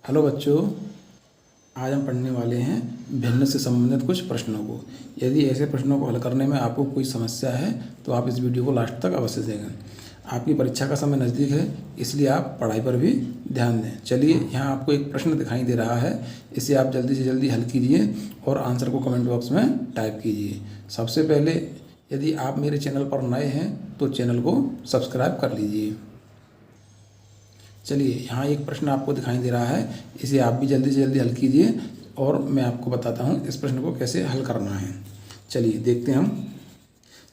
Hello बच्चों, आज हम पढ़ने वाले हैं भिन्न से संबंधित कुछ प्रश्नों को। यदि ऐसे प्रश्नों को हल करने में आपको कोई समस्या है तो आप इस वीडियो को लास्ट तक अवश्य देखें। आपकी परीक्षा का समय नज़दीक है, इसलिए आप पढ़ाई पर भी ध्यान दें। चलिए, यहाँ आपको एक प्रश्न दिखाई दे रहा है, इसे आप जल्दी से जल्दी हल कीजिए और आंसर को कमेंट बॉक्स में टाइप कीजिए। सबसे पहले, यदि आप मेरे चैनल पर नए हैं तो चैनल को सब्सक्राइब कर लीजिए। चलिए, यहाँ एक प्रश्न आपको दिखाई दे रहा है, इसे आप भी जल्दी से जल्दी हल कीजिए और मैं आपको बताता हूँ इस प्रश्न को कैसे हल करना है। चलिए देखते हैं हम।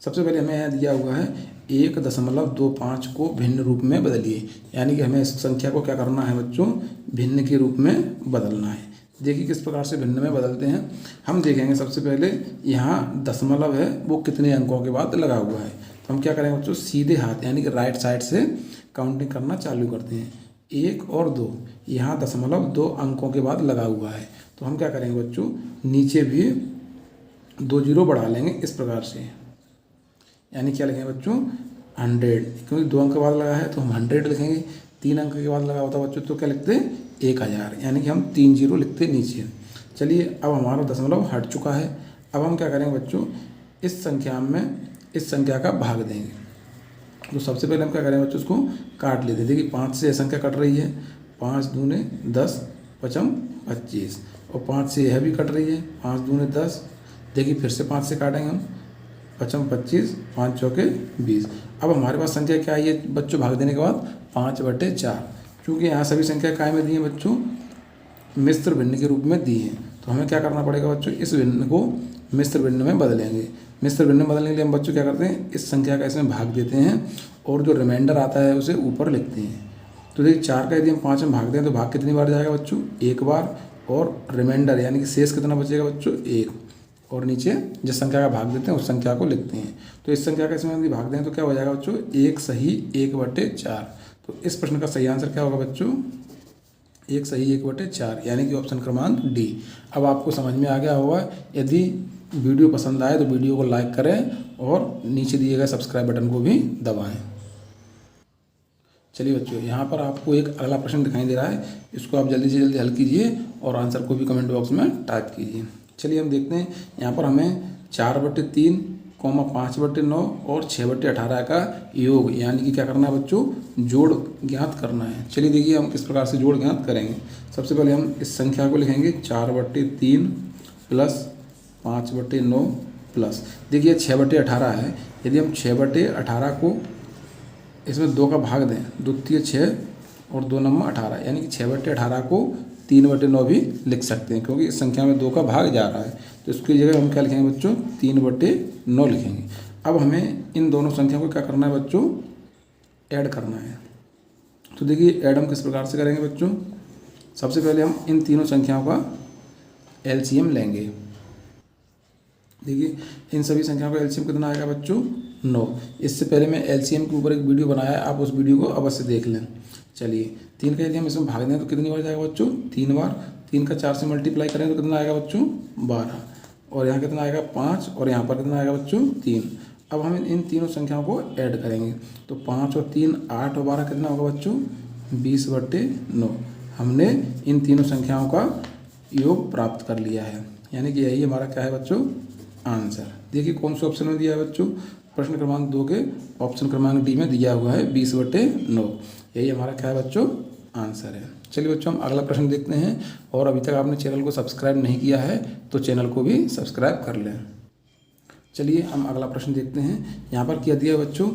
सबसे पहले हमें यहाँ दिया हुआ है 1.25 को भिन्न रूप में बदलिए, यानी कि हमें इस संख्या को क्या करना है बच्चों, भिन्न के रूप में बदलना है। देखिए किस प्रकार से भिन्न में बदलते हैं। हम देखेंगे सबसे पहले यहाँ दशमलव है वो कितने अंकों के बाद लगा हुआ है, तो हम क्या करेंगे बच्चों, सीधे हाथ यानी कि राइट साइड से काउंटिंग करना चालू करते हैं। 1 और 2, यहाँ दशमलव 2 अंकों के बाद लगा हुआ है, तो हम क्या करेंगे बच्चों, नीचे भी 2 जीरो बढ़ा लेंगे इस प्रकार से। यानी क्या लिखेंगे बच्चों, 100, क्योंकि 2 अंक के बाद लगा है तो हम 100 लिखेंगे। 3 अंक के बाद लगा होता बच्चों तो क्या लिखते, 1000, यानी कि हम 3 जीरो लिखते नीचे। चलिए, अब हमारा दशमलव हट चुका है। अब हम क्या करेंगे बच्चों, इस संख्या में इस संख्या का भाग देंगे। तो सबसे पहले हम क्या करेंगे बच्चों, उसको काट लेते हैं। देखिए 5 से यह संख्या कट रही है, 5 दूने 10, 5 25, और 5 से यह भी कट रही है, 5 दूने 10। देखिए फिर से 5 से काटेंगे हम, 5 25, 5 चौके 20। अब हमारे पास संख्या क्या है ये बच्चों, भाग देने के बाद 5/4। क्योंकि यहाँ सभी संख्या काय में दी है बच्चों, मिश्र भिन्न के रूप में दी है, तो हमें क्या करना पड़ेगा बच्चों, इस भिन्न को मिश्र भिन्न में बदलेंगे। मिश्र भिन्न में बदलने के लिए हम बच्चों क्या करते हैं, इस संख्या का इसमें भाग देते हैं और जो रिमाइंडर आता है उसे ऊपर लिखते हैं। तो देखिए 4 का यदि हम 5 में भाग दें तो भाग कितनी बार जाएगा बच्चों, 1 बार, और रिमाइंडर यानी कि शेष कितना बचेगा बच्चों, 1, और नीचे जिस संख्या का भाग देते हैं उस संख्या को लिखते हैं। तो इस संख्या का इसमें यदि भाग दें तो क्या हो जाएगा बच्चों, 1 सही 1/4। तो इस प्रश्न का सही आंसर क्या होगा बच्चों, 1 सही 1/4, यानी कि ऑप्शन क्रमांक डी। अब आपको समझ में आ गया होगा। यदि वीडियो पसंद आए तो वीडियो को लाइक करें और नीचे दिए गए सब्सक्राइब बटन को भी दबाएं। चलिए बच्चों, यहाँ पर आपको एक अगला प्रश्न दिखाई दे रहा है, इसको आप जल्दी से जल्दी हल कीजिए और आंसर को भी कमेंट बॉक्स में टाइप कीजिए। चलिए हम देखते हैं, यहाँ पर हमें 4/3, 5/9 और 6/18 का योग यानी कि क्या करना है बच्चों, जोड़ ज्ञात करना है। चलिए देखिए हम किस प्रकार से जोड़ ज्ञात करेंगे। सबसे पहले हम इस संख्या को लिखेंगे 4/3 प्लस 5/9 प्लस, देखिए 6/18 है। यदि हम 6/18 को इसमें 2 का भाग दें, 2 तिया 6 और 2 नम्मा 18, यानी कि 6/18 को 3/9 भी लिख सकते हैं, क्योंकि इस संख्या में 2 का भाग जा रहा है। तो इसकी जगह हम क्या लिखेंगे बच्चों, 3/9 लिखेंगे। अब हमें इन दोनों संख्या को क्या करना है बच्चों, ऐड करना है। तो देखिए ऐड हम किस प्रकार से करेंगे बच्चों, सबसे पहले हम इन तीनों संख्याओं का एलसीएम लेंगे। देखिए इन सभी संख्याओं का एलसीएम कितना आएगा बच्चों, 9। इससे पहले मैं एलसीएम के ऊपर एक वीडियो बनाया है, आप उस वीडियो को अवश्य देख लें। चलिए 3 का यदि हम इसमें भाग दें तो कितनी बार जाएगा बच्चों, 3 बार। 3 का 4 से मल्टीप्लाई करें तो कितना आएगा बच्चों, 12, और यहाँ कितना आएगा 5, और यहाँ पर कितना आएगा बच्चों, 3। अब हम इन तीनों संख्याओं को ऐड करेंगे, तो 5 और 3 8 और 12 कितना होगा बच्चों, 20/9। हमने इन तीनों संख्याओं का योग प्राप्त कर लिया है, यानी कि यही हमारा क्या है बच्चों, आंसर। देखिए कौन से ऑप्शन में दिया है बच्चों, प्रश्न क्रमांक 2 के ऑप्शन क्रमांक डी में दिया हुआ है 20/9। यही हमारा क्या है बच्चों, आंसर है। चलिए बच्चों हम अगला प्रश्न देखते हैं, और अभी तक आपने चैनल को सब्सक्राइब नहीं किया है तो चैनल को भी सब्सक्राइब कर लें। चलिए हम अगला प्रश्न देखते हैं। यहाँ पर क्या दिया है बच्चों,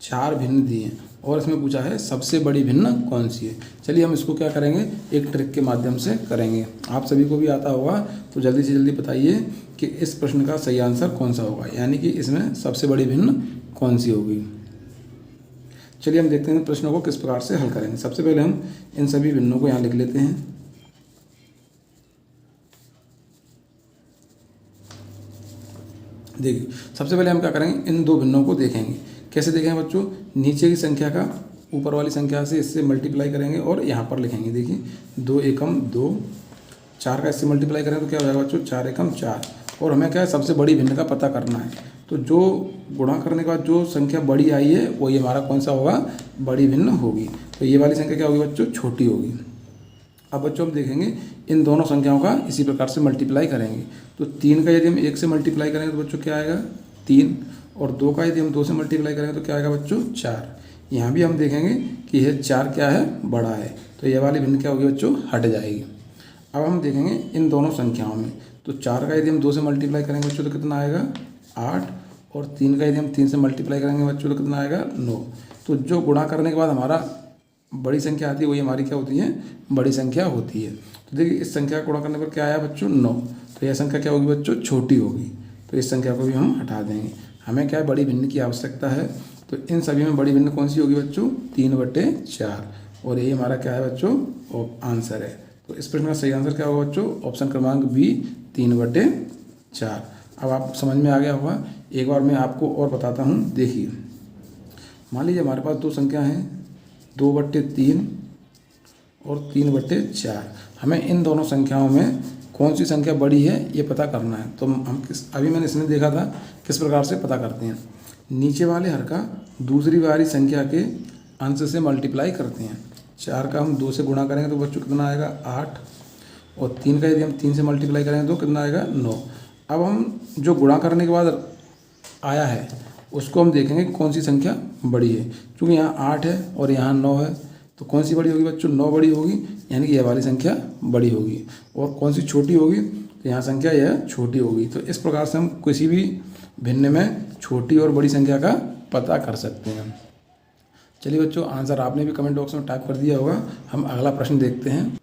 4 भिन्न दिए हैं और इसमें पूछा है सबसे बड़ी भिन्न कौन सी है। चलिए हम इसको क्या करेंगे, एक ट्रिक के माध्यम से करेंगे। आप सभी को भी आता होगा, तो जल्दी से जल्दी बताइए कि इस प्रश्न का सही आंसर कौन सा होगा, यानी कि इसमें सबसे बड़ी भिन्न कौन सी होगी। चलिए हम देखते हैं प्रश्नों को किस प्रकार से हल करेंगे। सबसे पहले हम इन सभी भिन्नों को यहाँ लिख लेते हैं। देखिए सबसे पहले हम क्या करेंगे, इन 2 भिन्नों को देखेंगे। कैसे देखेंगे बच्चों, नीचे की संख्या का ऊपर वाली संख्या से इससे मल्टीप्लाई करेंगे और यहाँ पर लिखेंगे। देखिए 2 एकम 2, 4 का इससे मल्टीप्लाई करें तो क्या हो जाएगा बच्चों, 4 एकम 4, और हमें क्या है, सबसे बड़ी भिन्न का पता करना है। तो जो गुणा करने के बाद जो संख्या बड़ी आई है वही हमारा कौन सा होगा, बड़ी भिन्न होगी। तो ये वाली संख्या क्या होगी बच्चों, छोटी होगी। अब बच्चों हम देखेंगे इन दोनों संख्याओं का इसी प्रकार से मल्टीप्लाई करेंगे। तो 3 का यदि हम 1 से मल्टीप्लाई करेंगे तो बच्चों क्या आएगा 3, और 2 का यदि हम 2 से मल्टीप्लाई करेंगे तो क्या आएगा बच्चों 4। यहाँ भी हम देखेंगे कि यह 4 क्या है बड़ा है, तो यह वाली भिन्न क्या होगी बच्चों हट जाएगी। अब हम देखेंगे इन दोनों संख्याओं में, तो 4 का यदि हम 2 से मल्टीप्लाई करेंगे बच्चों तो कितना आएगा 8, और 3 का यदि हम 3 से मल्टीप्लाई करेंगे बच्चों तो कितना आएगा 9। तो जो गुणा करने के बाद हमारा बड़ी संख्या आती है वही हमारी क्या होती है बड़ी संख्या होती है। तो देखिए इस संख्या का गुणा करने पर क्या आया बच्चों 9, तो यह संख्या क्या होगी बच्चों छोटी होगी, तो इस संख्या को भी हम हटा देंगे। हमें क्या है बड़ी भिन्न की आवश्यकता है, तो इन सभी में बड़ी भिन्न कौन सी होगी बच्चों 3/4, और यही हमारा क्या है बच्चों आंसर है। तो इस प्रश्न का सही आंसर क्या होगा बच्चों ऑप्शन क्रमांक बी 3/4। अब आप समझ में आ गया होगा। एक बार मैं आपको और बताता हूँ। देखिए मान लीजिए हमारे पास दो संख्या हैं 2/3 और 3/4। हमें इन दोनों संख्याओं में कौन सी संख्या बड़ी है ये पता करना है। तो हम अभी मैंने इसमें देखा था किस प्रकार से पता करते हैं। नीचे वाले हर का दूसरी वाली संख्या के अंश से मल्टीप्लाई करते हैं। 4 का हम 2 से गुणा करेंगे तो बच्चों कितना आएगा 8, और 3 का यदि हम 3 से मल्टीप्लाई करेंगे तो कितना आएगा 9। अब हम जो गुणा करने के बाद आया है उसको हम देखेंगे कौन सी संख्या बड़ी है। क्योंकि यहाँ 8 है और यहाँ 9 है, तो कौन सी बड़ी होगी बच्चों 9 बड़ी होगी, यानी कि यह वाली संख्या बड़ी होगी। और कौन सी छोटी होगी, तो यहाँ संख्या यह छोटी होगी। तो इस प्रकार से हम किसी भी भिन्न में छोटी और बड़ी संख्या का पता कर सकते हैं। चलिए बच्चों आंसर आपने भी कमेंट बॉक्स में टाइप कर दिया होगा। हम अगला प्रश्न देखते हैं।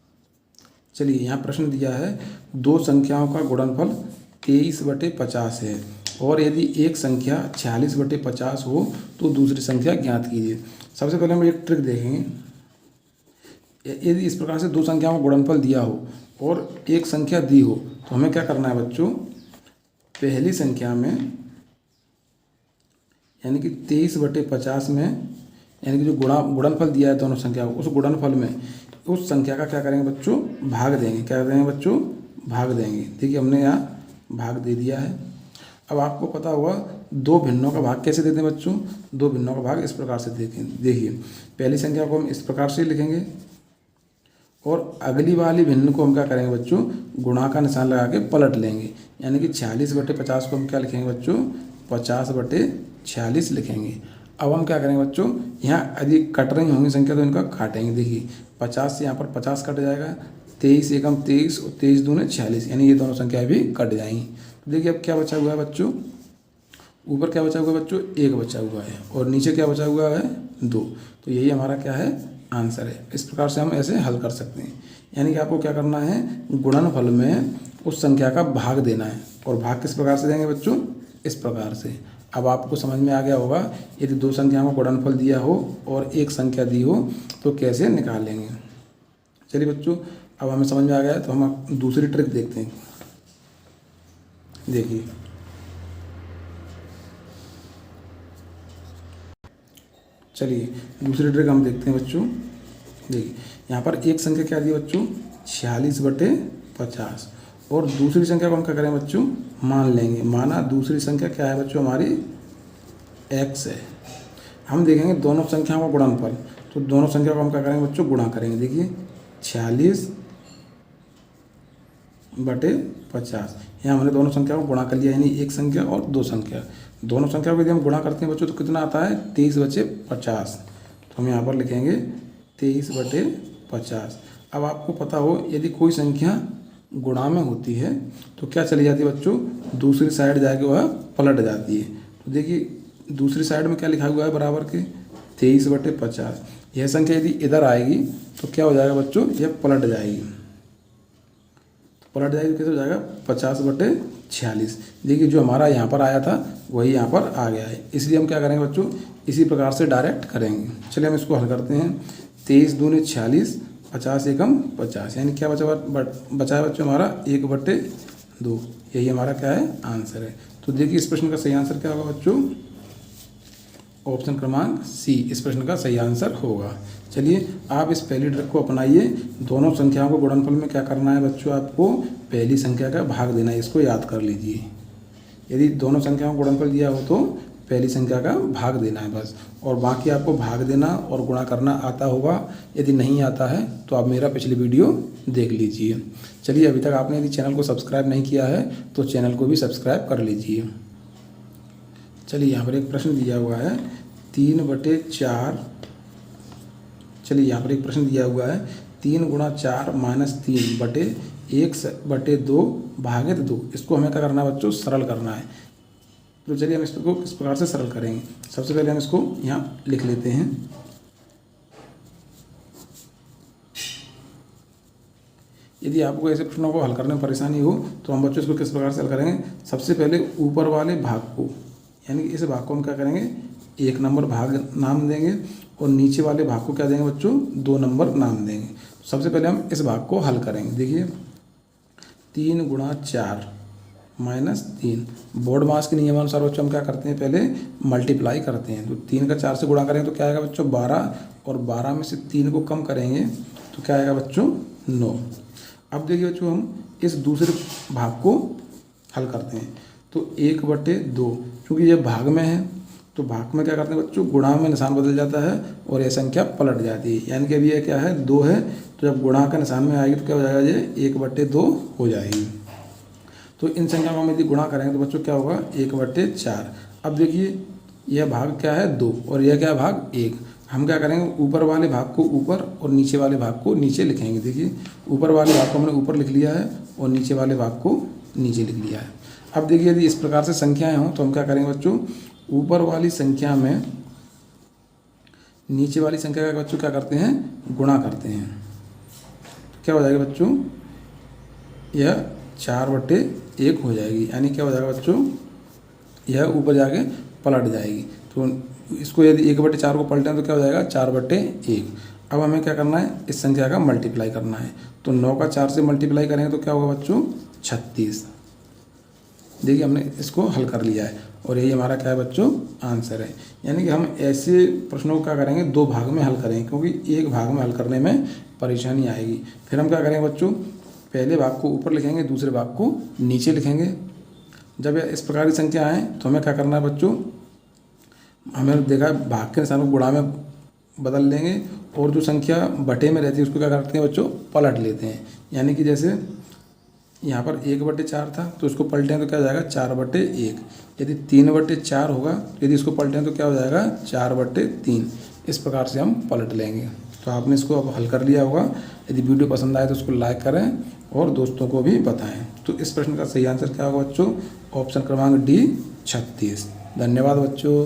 चलिए यहाँ प्रश्न दिया है दो संख्याओं का गुणनफल 23/50 है, और यदि एक संख्या 46/50 हो तो दूसरी संख्या ज्ञात कीजिए। सबसे पहले हम एक ट्रिक देखेंगे। यदि इस प्रकार से दो संख्याओं का गुणनफल दिया हो और एक संख्या दी हो तो हमें क्या करना है बच्चों, पहली संख्या में यानी कि 23/50 में, यानी कि जो गुणनफल दिया है दोनों संख्याओं उस गुणनफल में उस संख्या का क्या करेंगे बच्चों भाग देंगे। क्या करेंगे बच्चों भाग देंगे। देखिए हमने यहाँ भाग दे दिया है। अब आपको पता होगा दो भिन्नों का भाग कैसे देते हैं बच्चों। दो भिन्नों का भाग इस प्रकार से देखिए पहली संख्या को हम इस प्रकार से लिखेंगे और अगली वाली भिन्न को हम क्या करेंगे बच्चों गुणा का निशान लगा के पलट लेंगे। यानी कि 46/50 को हम क्या लिखेंगे बच्चों 50/46 लिखेंगे। अब हम क्या करेंगे बच्चों, यहाँ यदि कट रही होंगी संख्या तो इनका काटेंगे। देखिए 50 से यहाँ पर 50 कट जाएगा, 23 एकम 23 और 23 दूने 46, यानी ये दोनों संख्याएं भी कट जाएंगी। तो देखिए अब क्या बचा हुआ है बच्चों, ऊपर क्या बचा हुआ है बच्चों 1 बचा हुआ है और नीचे क्या बचा हुआ है 2। तो यही हमारा क्या है आंसर है। इस प्रकार से हम ऐसे हल कर सकते हैं। यानी कि आपको क्या करना है, गुणनफल में उस संख्या का भाग देना है। और भाग किस प्रकार से देंगे बच्चों, इस प्रकार से। अब आपको समझ में आ गया होगा यदि दो संख्याओं को गुणनफल दिया हो और एक संख्या दी हो तो कैसे निकालेंगे। चलिए बच्चों अब हमें समझ में आ गया है तो हम दूसरी ट्रिक देखते हैं। देखिए चलिए दूसरी ट्रिक हम देखते हैं बच्चों। देखिए यहाँ पर एक संख्या क्या दी बच्चों 46/50 और दूसरी संख्या को हम क्या करें बच्चों मान लेंगे। माना दूसरी संख्या क्या है बच्चों हमारी x है। हम देखेंगे दोनों संख्याओं का गुणनफल, तो दोनों संख्या को हम क्या करेंगे बच्चों गुणा करेंगे। देखिए 46/50 यहाँ हमने दोनों संख्याओं को गुणा कर लिया, यानी एक संख्या और दो संख्या। दोनों संख्याओं को यदि हम गुणा करते हैं बच्चों तो कितना आता है 23/50। तो हम यहाँ पर लिखेंगे 23/50। अब आपको पता हो यदि कोई संख्या गुणा में होती है तो क्या चली जाती है बच्चों, दूसरी साइड जाके वह पलट जाती है। तो देखिए दूसरी साइड में क्या लिखा हुआ है बराबर के 23/50। यह संख्या यदि इधर आएगी तो क्या हो जाएगा बच्चों, यह पलट जाएगी। पलट जाएगी कैसे हो जाएगा 50/46। देखिए जो हमारा यहाँ पर आया था वही यहाँ पर आ गया है, इसलिए हम क्या करेंगे बच्चों इसी प्रकार से डायरेक्ट करेंगे। चलिए हम इसको हल करते हैं। 23 दूने 46, 50 एकम 50, यानी क्या बचा है बच्चों हमारा 1/2। यही हमारा क्या है आंसर है। तो देखिए इस प्रश्न का सही आंसर क्या होगा बच्चों, ऑप्शन क्रमांक सी इस प्रश्न का सही आंसर होगा। चलिए आप इस पहली ट्रिक को अपनाइए। दोनों संख्याओं को गुणनफल में क्या करना है बच्चों, आपको पहली संख्या का भाग देना है, इसको याद कर लीजिए। यदि दोनों संख्याओं को गुणनफल दिया हो तो पहली संख्या का भाग देना है बस। और बाकी आपको भाग देना और गुणा करना आता होगा। यदि नहीं आता है तो आप मेरा पिछली वीडियो देख लीजिए। चलिए, अभी तक आपने यदि चैनल को सब्सक्राइब नहीं किया है तो चैनल को भी सब्सक्राइब कर लीजिए। चलिए, यहाँ पर एक प्रश्न दिया हुआ है 3/4। चलिए, यहाँ पर एक प्रश्न दिया हुआ है 3 × 4 - 3/1/2 भागित 2। इसको हमें क्या करना है बच्चों? सरल करना है। तो चलिए हम इसको किस प्रकार से सरल करेंगे। सबसे पहले हम इसको यहाँ लिख लेते हैं। यदि आपको ऐसे प्रश्नों को हल करने में परेशानी हो तो हम बच्चों इसको किस प्रकार से हल करेंगे। सबसे पहले ऊपर वाले भाग को, यानी कि इस भाग को हम क्या करेंगे? 1 नंबर भाग नाम देंगे और नीचे वाले भाग को क्या देंगे बच्चों? 2 नंबर नाम देंगे। सबसे पहले हम इस भाग को हल करेंगे। देखिए, 3 × 4 - 3। बोर्ड मास के नियमानुसार बच्चों हम क्या करते हैं? पहले मल्टीप्लाई करते हैं। तो 3 का 4 से गुणा करेंगे तो क्या आएगा बच्चों? 12। और 12 में से 3 को कम करेंगे तो क्या आएगा बच्चों? 9। अब देखिए बच्चों, हम इस दूसरे भाग को हल करते हैं। तो 1/2, क्योंकि ये भाग में है तो भाग में क्या करते हैं बच्चों? गुणा में निशान बदल जाता है और ये संख्या पलट जाती है। यानी कि अभी ये क्या है? 2 है, तो जब गुणा का निशान में आएगी तो क्या हो जाएगा? ये 1/2 हो जाएगी। तो इन संख्याओं को हम यदि गुणा करेंगे तो बच्चों क्या होगा? 1/4। अब देखिए, यह भाग क्या है? 2 और यह क्या भाग? 1। हम क्या करेंगे? ऊपर वाले भाग को ऊपर और नीचे वाले भाग को नीचे लिखेंगे। देखिए, ऊपर वाले भाग को हमने ऊपर लिख लिया है और नीचे वाले भाग को नीचे लिख लिया है। अब देखिए, यदि इस प्रकार से संख्याएं हों तो हम क्या करेंगे बच्चों? ऊपर वाली संख्या में नीचे वाली संख्या का बच्चों क्या करते हैं? गुणा करते हैं। तो क्या हो जाएगा बच्चों? यह 4/1 हो जाएगी। यानी क्या हो जाएगा बच्चों? यह ऊपर जाके पलट जाएगी। तो इसको यदि 1/4 को पलटें तो क्या हो जाएगा? 4/1। अब हमें क्या करना है? इस संख्या का मल्टीप्लाई करना है। तो 9 का 4 से मल्टीप्लाई करेंगे तो क्या होगा बच्चों? 36। देखिए, हमने इसको हल कर लिया है और यही हमारा क्या है बच्चों? आंसर है। यानी कि हम ऐसे प्रश्नों को क्या करेंगे? 2 भाग में हल करेंगे, क्योंकि एक भाग में हल करने में परेशानी आएगी। फिर हम क्या करेंगे बच्चों? पहले भाग को ऊपर लिखेंगे, दूसरे भाग को नीचे लिखेंगे। जब इस प्रकार की संख्या आए तो हमें क्या करना है बच्चों? हमें देखा भाग के निशान को गुणा में बदल लेंगे और जो संख्या बटे में रहती है उसको क्या करते हैं बच्चों? पलट लेते हैं। यानी कि जैसे यहाँ पर 1/4 था तो इसको पलटें तो क्या हो जाएगा? 4/1। यदि 3/4 होगा, यदि इसको पलटें तो क्या हो जाएगा? 4/3। इस प्रकार से हम पलट लेंगे। तो आपने इसको अब हल कर लिया होगा। यदि वीडियो पसंद आए तो उसको लाइक करें और दोस्तों को भी बताएं। तो इस प्रश्न का सही आंसर क्या होगा बच्चों? ऑप्शन क्रमांक डी 36। धन्यवाद बच्चों।